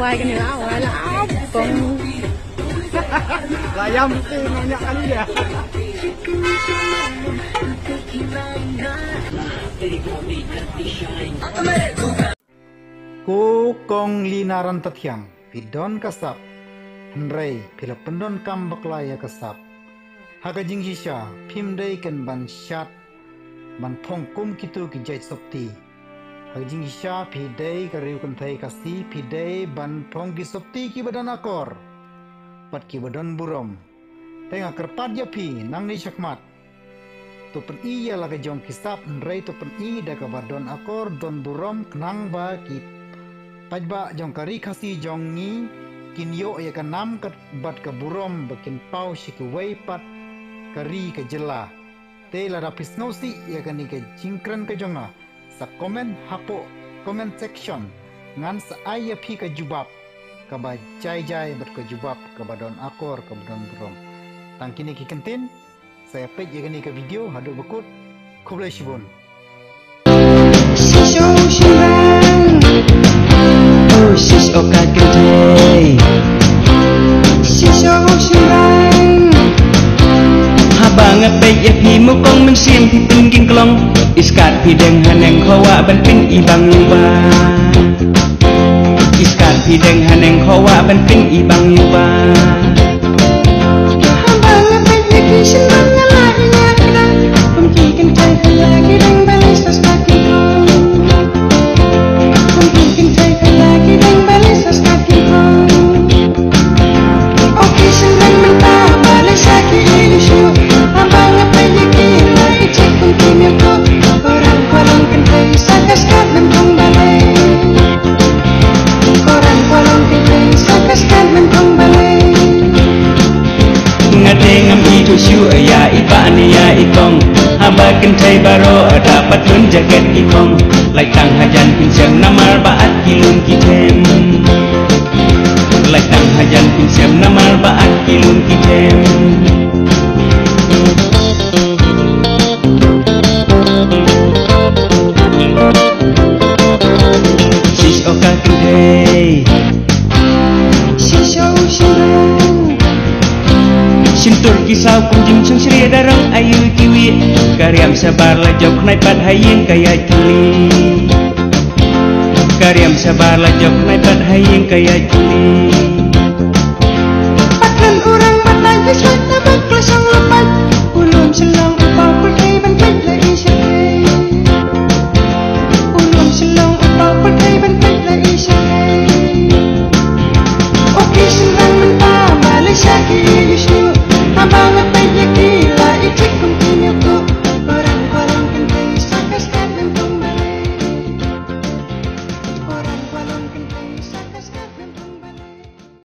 Wah, kan lah, wah lah, abang. Saya mesti nanya kali ya. Ku kong linaran tatyang, pidon kasap, henrei pila pendon kambak laya kasap. Haga jing sisha, pimdei ken ban syat, ban pongkum kitu ki jait sopti. Haga jing sisha pidei kariu kentai kasi, pidei ban pong ki sopti ki badan akor. Pat ki badan burom. Tengah kerpat ya pi, nang ni syakmat. Tupen iya laga jong kisap, henrei tupen i daga badon akor, don burom kenang ba ki pajba jong kari kasi jong ni kin yo ya kanam kat bat ke burom bakin pau shikwei pat kari ke jela te la rapis ngausi ya kani ke jingkran ke jonga sa komen hapo comment section ngan sa aya pi ke jubab ka ba jai jai bat ke jubab ke badon akor ke badon burom tangkini ki kentin saya pej ya kani ke video hadu bekut kublai shibun Sis oka gede Sis shirang Habang ngepek ya pi mukong mensiam pi pengging kelong Iskat pi deng haneng kawa ban ping ibang yuba Iskat pi deng haneng kawa ban ping ibang yuba Habang ngepek ya pi senang ngalai ngakran Pemki kentai lagi deng balik sasaki kong Pemki kentai lagi deng balik sasaki kong Oke senang mentah balik saki isu Habang ngepek ya pi lagi cek pemki milko Korang kolong kentai sakaskat mentong balai Korang kolong kentai sakaskat mentong balai Ngadengam itu syu ya ibani ya itong Haba kentai baro dapat menjagat ikong Lai tang hajan pinjam namar baat kilun kitem Lai tang hajan pinjam namar baat kilun kitem Sis oka kentai Sis shirang Sintur kisau kunjung sang sri darang ayu kiwi Karyam sabar lajok naipat hayeng kaya tuli Karyam sabar lajok naipat hayeng kaya tuli Patlan orang patlan kiswat tabak klasang lepat Ulum selang upau perkai ban pet la isyakai Ulum selang upau perkai ban pet la isyakai Oke senang mentah balik saki isu Habang